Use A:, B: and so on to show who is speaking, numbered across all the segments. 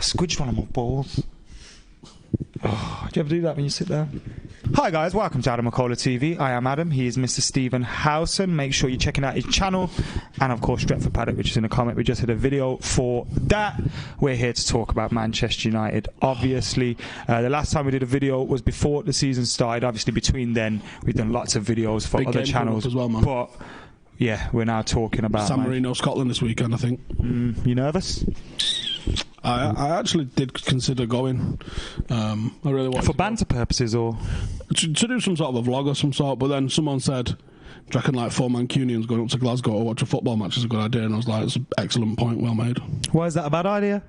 A: Squidged one of my balls. Oh, do you ever do that when you sit there? Hi guys, welcome to AdamMcKola TV. I am Adam, he is Mr. Stephen Howson. Make sure you're checking out his channel. And of course, Stretford Paddock, which is in the comment. We just had a video for that. We're here to talk about Manchester United, obviously. The last time we did a video was before the season started. Obviously, between then, we've done lots of videos for other channels
B: as well, man.
A: But yeah, we're now talking about
B: San Marino, Scotland this weekend, I think.
A: You nervous?
B: I actually did consider going. I really wanted
A: for banter purposes, or
B: to do some sort of a vlog or some sort. But then someone said, "Do you reckon like 4 Mancunians going up to Glasgow to watch a football match is a good idea?" And I was like, "It's an excellent point, well made."
A: Why is that a bad idea?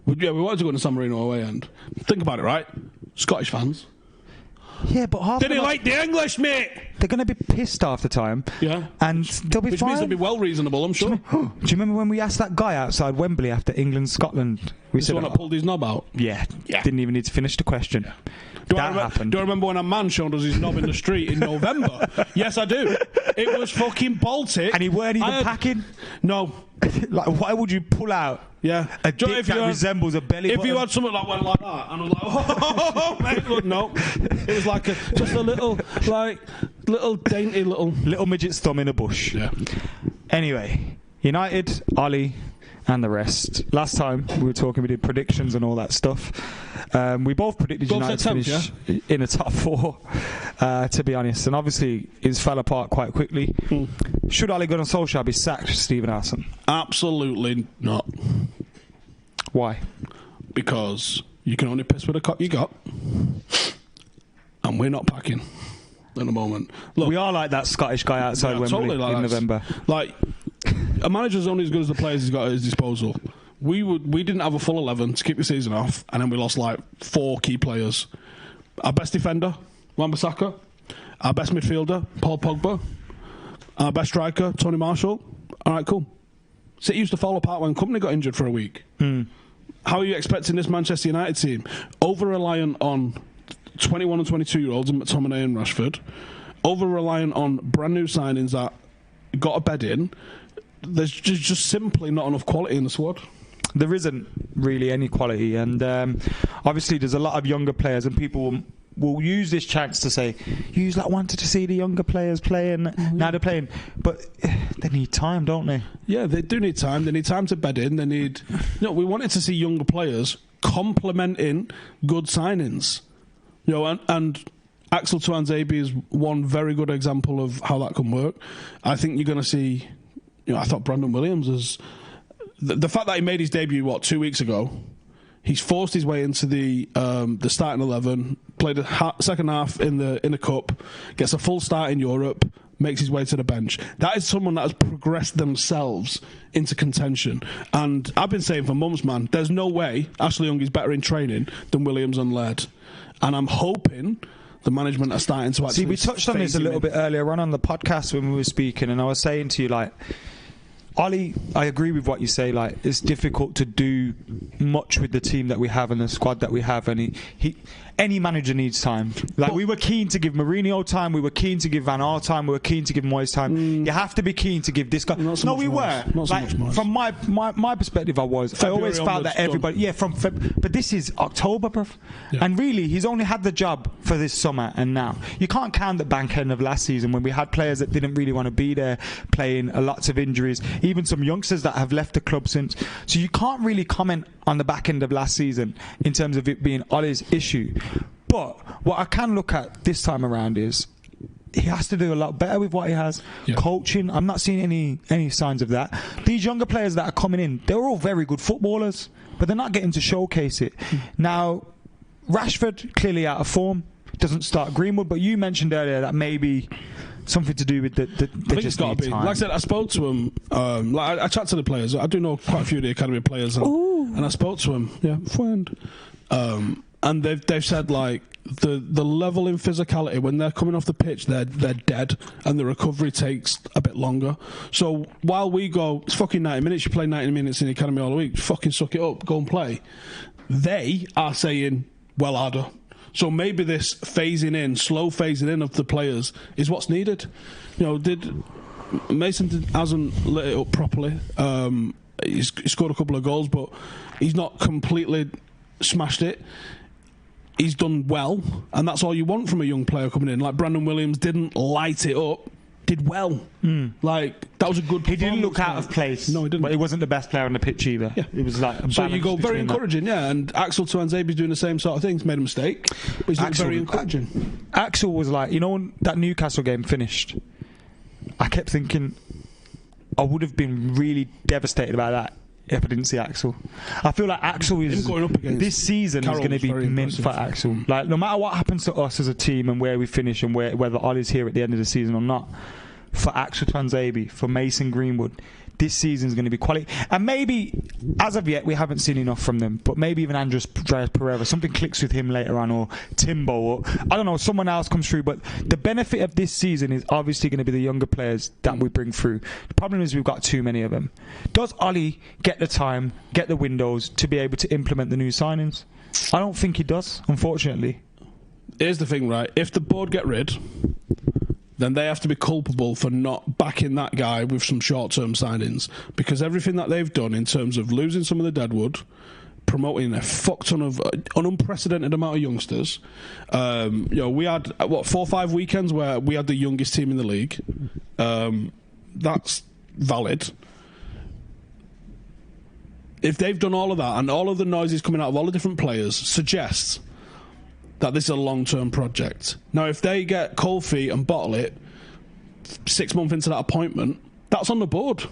B: Yeah, we wanted to go to San Marino away, and think about it, right? Scottish fans.
A: Yeah, but half.
B: Did he like the English, mate?
A: They're going to be pissed half the time.
B: Yeah,
A: and they'll be
B: which
A: fine.
B: means they'll be well reasonable, I'm sure.
A: Do you remember when we asked that guy outside Wembley after England-Scotland? We
B: said, "One that pulled his knob out."
A: Yeah. Didn't even need to finish the question. Yeah. That happened.
B: Do I remember when a man showed us his knob in the street in November? Yes, I do. It was fucking Baltic,
A: and he weren't even packing.
B: No.
A: Like, why would you pull out?
B: Yeah,
A: a dick that resembles a belly button?
B: If you had something that went like that, and I was like, "Oh, mate, look, no," it was like just a little dainty little
A: midget's thumb in a bush.
B: Yeah.
A: Anyway, United, Ollie, and the rest. Last time we were talking, we did predictions and all that stuff. We both predicted United to finish in the top 4, to be honest. And obviously, it fell apart quite quickly. Should Ole Gunnar Solskjaer be sacked, Stephen Howson?
B: Absolutely not.
A: Why?
B: Because you can only piss with the cock you got. And we're not packing at the moment. Look,
A: we are like that Scottish guy outside Wembley totally like in November.
B: Like, a manager's only as good as the players he's got at his disposal. We didn't have a full 11 to kick the season off, and then we lost like 4 key players. Our best defender, Wan-Bissaka. Our best midfielder, Paul Pogba. Our best striker, Tony Marshall. All right, cool. City used to fall apart when Company got injured for a week. How are you expecting this Manchester United team, over-reliant on 21 and 22-year-olds in McTominay and Rashford, over-reliant on brand-new signings that got a bed in? There's just simply not enough quality in the squad.
A: There isn't really any quality, and obviously there's a lot of younger players, and people will use this chance to say, you wanted to see the younger players playing, now they're playing, but they need time, don't they? Yeah,
B: they do need time. They need time to bed in. They need, we wanted to see younger players complementing good signings, and Axel Tuanzebe is one very good example of how that can work. I think you're going to see. I thought Brandon Williams is the fact that he made his debut 2 weeks ago. He's forced his way into the starting 11, played the second half in the cup, gets a full start in Europe, makes his way to the bench. That is someone that has progressed themselves into contention. And I've been saying for months, man, there's no way Ashley Young is better in training than Williams and Laird. And I'm hoping the management are starting to actually.
A: See, we touched on this a little bit earlier on the podcast when we were speaking, and I was saying to you, Ollie, I agree with what you say. It's difficult to do much with the team that we have and the squad that we have, and any manager needs time. We were keen to give Mourinho time, we were keen to give Van Gaal time, we were keen to give Moyes time. You have to be keen to give this guy.
B: No, we were.
A: From my perspective, I always felt that everybody. Yeah, but this is October, bruv. Yeah. And really, he's only had the job for this summer and now. You can't count the back end of last season when we had players that didn't really want to be there, playing lots of injuries, even some youngsters that have left the club since. So you can't really comment on the back end of last season in terms of it being Ollie's issue. But what I can look at this time around is he has to do a lot better with what he has. Yeah. Coaching, I'm not seeing any signs of that. These younger players that are coming in, they're all very good footballers, but they're not getting to showcase it. Now, Rashford, clearly out of form, doesn't start Greenwood, but you mentioned earlier that maybe something to do with the
B: I think it's got to be. Like I said, I spoke to him. I chat to the players. I do know quite a few of the academy players, and I spoke to him. Yeah, friend. And they've said the level in physicality when they're coming off the pitch, they're dead, and the recovery takes a bit longer. So while we go, it's fucking 90 minutes. You play 90 minutes in the academy all the week. Fucking suck it up, go and play. They are saying, well harder. So maybe this slow phasing in of the players is what's needed. Mason hasn't lit it up properly. He's scored a couple of goals, but he's not completely smashed it. He's done well, and that's all you want from a young player coming in. Like Brandon Williams didn't light it up, did well. Like, that was a good performance.
A: He didn't look out of place.
B: No, he didn't.
A: But he wasn't the best player on the pitch either.
B: Yeah.
A: It was like a
B: so you go very encouraging, and Axel Tuanzebe's doing the same sort of thing. He's made a mistake, but he's very encouraging.
A: Axel was like, when that Newcastle game finished, I kept thinking I would have been really devastated about that if I didn't see Axel. I feel like Axel is
B: going up against
A: this season
B: Carroll
A: is going to be meant for Axel. Like, no matter what happens to us as a team and where we finish and whether Ollie's here at the end of the season or not, for Axel Tuanzebe, for Mason Greenwood, this season is going to be quality. And maybe, as of yet, we haven't seen enough from them, but maybe even Andres Pereira, something clicks with him later on, or Timbo, or I don't know, someone else comes through. But the benefit of this season is obviously going to be the younger players that we bring through. The problem is we've got too many of them. Does Ollie get the time, get the windows to be able to implement the new signings? I don't think he does, unfortunately.
B: Here's the thing, right? If the board get rid, then they have to be culpable for not backing that guy with some short-term signings, because everything that they've done in terms of losing some of the deadwood, promoting a fuck ton of an unprecedented amount of youngsters. We had 4 or 5 weekends where we had the youngest team in the league. That's valid. If they've done all of that, and all of the noises coming out of all the different players suggests that this is a long-term project. Now, if they get cold feet and bottle it 6 months into that appointment, that's on the board.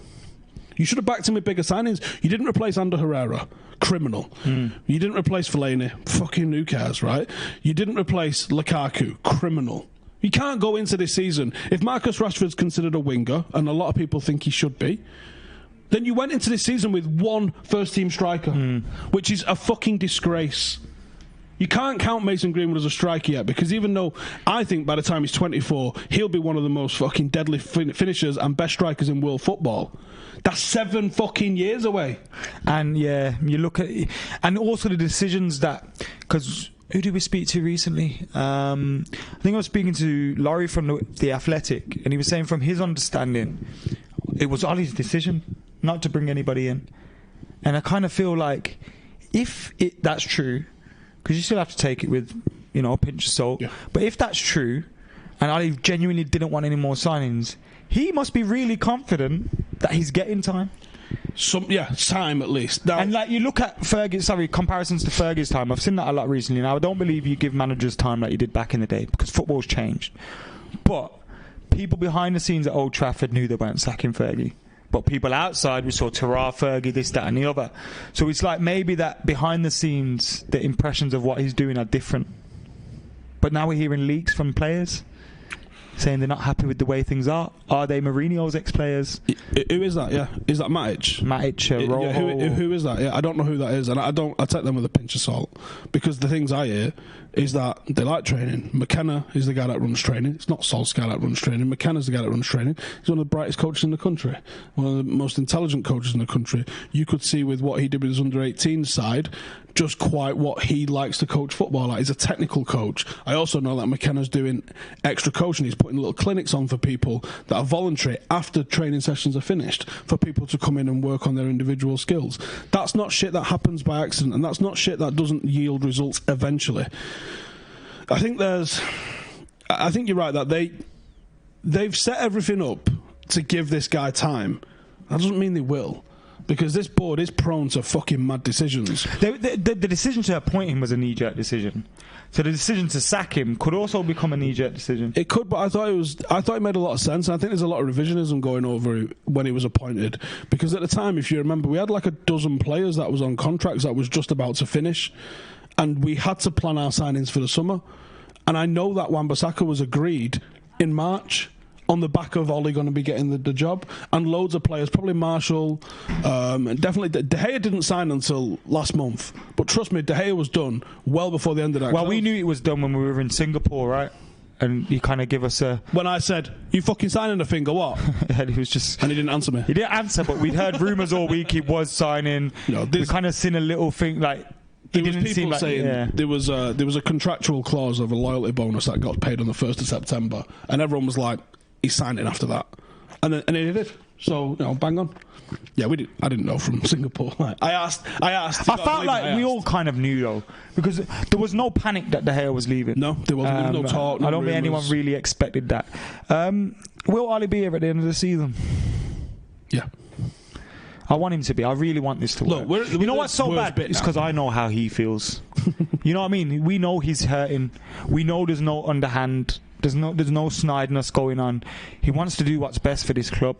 B: You should have backed him with bigger signings. You didn't replace Ander Herrera. Criminal. You didn't replace Fellaini. Fucking who cares, right? You didn't replace Lukaku. Criminal. You can't go into this season. If Marcus Rashford's considered a winger, and a lot of people think he should be, then you went into this season with one first-team striker, which is a fucking disgrace. You can't count Mason Greenwood as a striker yet, because even though I think by the time he's 24, he'll be one of the most fucking deadly finishers and best strikers in world football. That's 7 fucking years away. And yeah, you look at it, and also the decisions that, because who did we speak to recently? I think I was speaking to Laurie from the Athletic, and he was saying from his understanding, it was Ollie's decision not to bring anybody in. And I kind of feel like if that's true, because you still have to take it with, a pinch of salt. Yeah. But if that's true, and Ollie genuinely didn't want any more signings, he must be really confident that he's getting time. Time at least. Now, and like you look at comparisons to Fergie's time. I've seen that a lot recently. Now I don't believe you give managers time like you did back in the day, because football's changed. But people behind the scenes at Old Trafford knew they weren't sacking Fergie. But people outside, we saw Terrar, Fergie, this, that and the other. So it's like maybe that behind the scenes, the impressions of what he's doing are different. But now we're hearing leaks from players saying they're not happy with the way things are. Are they Mourinho's ex-players? Who is that? Yeah, is that Matic? Who is that? Yeah, I don't know who that is, and I take them with a pinch of salt, because the things I hear is that they like training. McKenna is the guy that runs training. It's not Solskjaer that runs training. McKenna's the guy that runs training. He's one of the brightest coaches in the country, one of the most intelligent coaches in the country. You could see with what he did with his under-18 side just quite what he likes to coach football at. He's a technical coach. I also know that McKenna's doing extra coaching. He's putting little clinics on for people that are voluntary after training sessions are finished, for people to come in and work on their individual skills. That's not shit that happens by accident, and that's not shit that doesn't yield results eventually. I think you're right that they've set everything up to give this guy time. That doesn't mean they will, because this board is prone to fucking mad decisions. The decision to appoint him was a knee-jerk decision. So the decision to sack him could also become a knee-jerk decision. It could, but I thought it made a lot of sense. I think there's a lot of revisionism going over when he was appointed, because at the time, if you remember, we had like a dozen players that was on contracts that was just about to finish, and we had to plan our signings for the summer. And I know that Wan-Bissaka was agreed in March, on the back of Ole going to be getting the job, and loads of players, probably Marshall, definitely De Gea didn't sign until last month, but trust me, De Gea was done well before the end of that. Well, we knew it was done when we were in Singapore, right? And he kind of gave us a... When I said, you fucking signing a thing or what? And he was just... And he didn't answer me. He didn't answer, but we'd heard rumours all week he was signing. We kind of seen a little thing like... There was people saying there was a contractual clause of a loyalty bonus that got paid on the 1st of September, and everyone was like, he's signing after that. And he did. So, bang on. Yeah, we did. I didn't know from Singapore. I asked.
A: I felt like we all kind of knew, though, because there was no panic that De Gea was leaving.
B: No, there wasn't. There was no talk. No
A: I don't think anyone really expected that. Will Ole be here at the end of the season?
B: Yeah.
A: I want him to be. I really want this to work. You know what's so bad? It's because I know how he feels. You know what I mean? We know he's hurting. We know there's no underhand. There's no snideness going on. He wants to do what's best for this club.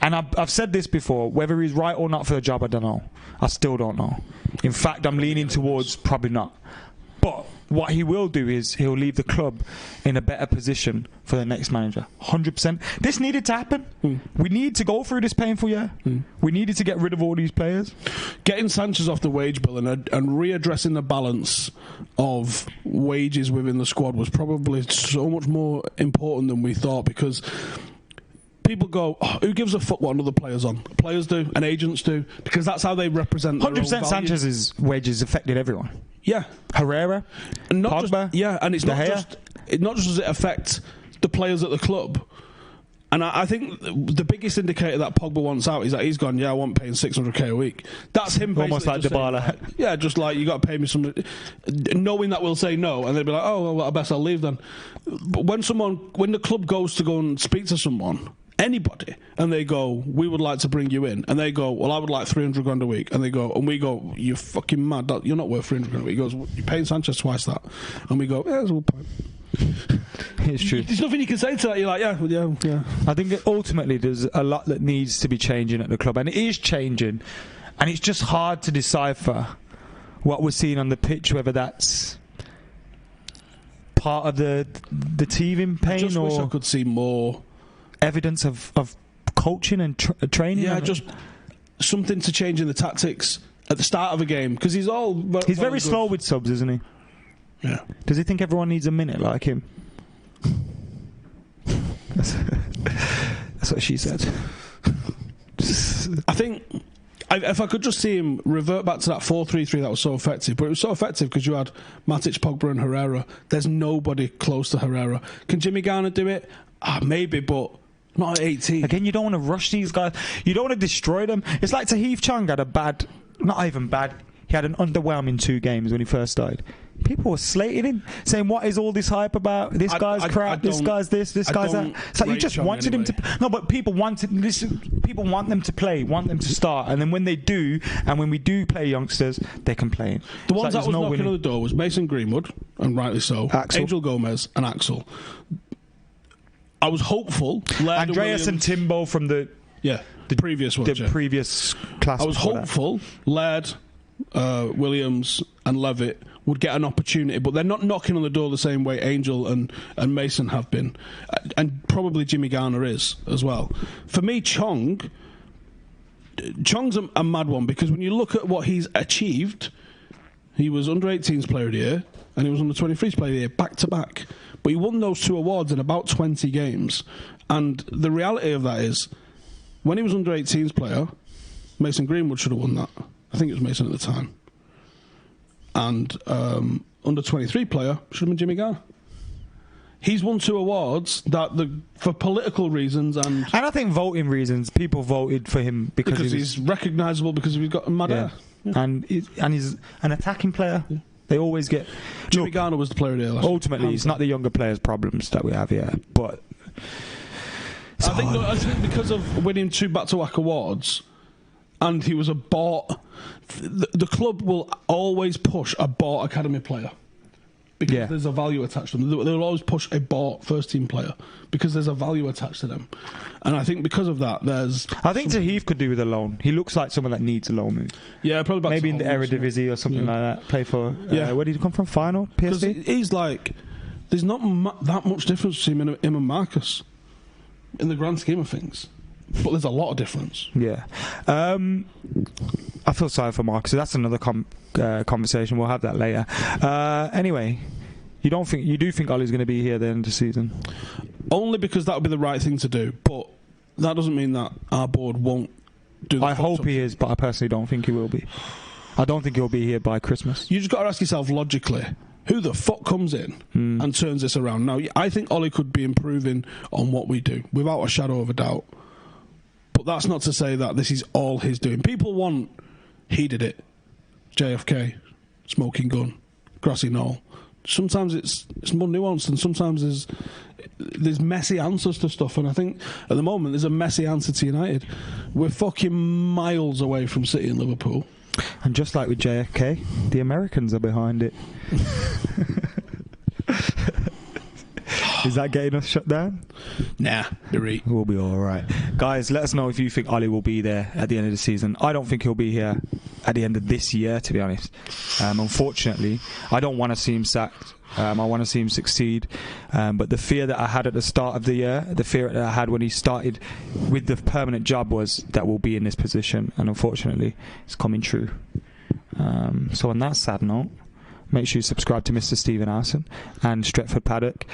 A: And I've said this before, whether he's right or not for the job, I don't know. I still don't know. In fact, I'm leaning towards probably not. But what he will do is he'll leave the club in a better position for the next manager. 100%. This needed to happen. We need to go through this painful year. We needed to get rid of all these players.
B: Getting Sanchez off the wage bill and readdressing the balance of wages within the squad was probably so much more important than we thought, because people go, who gives a fuck what other players on? Players do, and agents do, because that's how they represent their
A: 100% Sanchez's wages affected everyone.
B: Yeah.
A: Herrera,
B: and not
A: Pogba,
B: just, and it's not just does it affect the players at the club. And I think the biggest indicator that Pogba wants out is that he's gone, I want paying 600k a week. That's him basically
A: almost like Dybala.
B: Just like, you got to pay me some, knowing that we'll say no, and they'll be like, oh, well, I guess I'll leave then. But when the club goes to go and speak to someone, anybody, and they go, we would like to bring you in, and they go, well, I would like 300 grand a week, and they go, and we go, you're fucking mad, you're not worth 300 grand a week. He goes, you're paying Sanchez twice that, and we go, yeah, that's all point.
A: It's true.
B: There's nothing you can say to that. You're like, yeah.
A: I think ultimately there's a lot that needs to be changing at the club, and it is changing, and it's just hard to decipher what we're seeing on the pitch, whether that's part of the teething pain,
B: I just wish I could see more
A: evidence of coaching and training.
B: Yeah, just something to change in the tactics at the start of a game, because he's very
A: slow with subs, isn't he?
B: Yeah.
A: Does he think everyone needs a minute like him? That's what she said.
B: I think if I could just see him revert back to that 4-3-3 that was so effective, but it was so effective because you had Matic, Pogba and Herrera. There's nobody close to Herrera. Can Jimmy Garner do it? Maybe, but not at 18.
A: Again, you don't want to rush these guys. You don't want to destroy them. It's like Tahith Chong had not even bad, he had an underwhelming 2 games when he first started. People were slating him, saying, what is all this hype about? This guy's crap, this guy's this guy's that. It's like you just wanted him to... No, but people want them to play, want them to start, and then when they do, and when we do play youngsters, they complain.
B: The ones that was knocking on the door was Mason Greenwood, and rightly so,
A: Axel.
B: Angel Gomez and Axel. I was hopeful.
A: Andreas and Timbo from the
B: previous one.
A: The previous class.
B: I was hopeful Laird, Williams and Levitt would get an opportunity, but they're not knocking on the door the same way Angel and Mason have been, and probably Jimmy Garner is as well. For me, Chong's a mad one, because when you look at what he's achieved, he was under-18s player of the year and he was under-23s player of the year back to back, but he won those 2 awards in about 20 games. And the reality of that is, when he was under-18s player, Mason Greenwood should have won that. I think it was Mason at the time. And under-23 player should have been Jimmy Garner. He's won 2 awards that for political reasons and
A: I think voting reasons, people voted for him because
B: he's recognisable, because he's got a mad hair.
A: Yeah. And he's an attacking player. Yeah. They always get...
B: Jimmy Garner was the player of the year last
A: ultimately, it's not the younger players' problems that we have here, but...
B: I think because of winning 2 back-to-back awards, and he was a bought... The club will always push a bought academy player, because there's a value attached to them. They'll always push a bought first-team player because there's a value attached to them. And I think because of that, I think
A: Tahith could do with a loan. He looks like someone that needs a loan move.
B: Yeah, probably
A: maybe in the Eredivisie or something like that. Play for... where did he come from? Final? PSV?
B: He's like... There's not that much difference between him and Marcus in the grand scheme of things. But there's a lot of difference.
A: Yeah. I feel sorry for Marcus. That's another conversation. We'll have that later. Anyway, you do think Ole's going to be here at the end of the season?
B: Only because that would be the right thing to do. But that doesn't mean that our board won't do that.
A: I hope he is, but I personally don't think he will be. I don't think he'll be here by Christmas.
B: You just got to ask yourself logically, who the fuck comes in and turns this around? Now, I think Ole could be improving on what we do, without a shadow of a doubt. But that's not to say that this is all his doing. People want, he did it. JFK, smoking gun, grassy knoll. Sometimes it's more nuanced, and sometimes there's messy answers to stuff. And I think at the moment there's a messy answer to United. We're fucking miles away from City and Liverpool.
A: And just like with JFK, the Americans are behind it. Is that getting us shut down?
B: Nah, you're right.
A: We'll be all right. Guys, let us know if you think Ole will be there at the end of the season. I don't think he'll be here at the end of this year, to be honest. Unfortunately, I don't want to see him sacked. I want to see him succeed. But the fear that I had at the start of the year, the fear that I had when he started with the permanent job, was that we'll be in this position. And unfortunately, it's coming true. So on that sad note, make sure you subscribe to Mr. Stephen Howson and Stretford Paddock.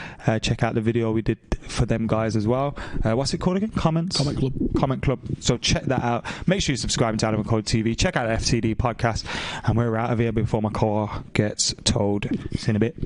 A: Check out the video we did for them guys as well. What's it called again? Comment Club. So check that out. Make sure you subscribe to AdamMcKola TV. Check out the FTD podcast. And we're out of here before McKola gets told. See you in a bit.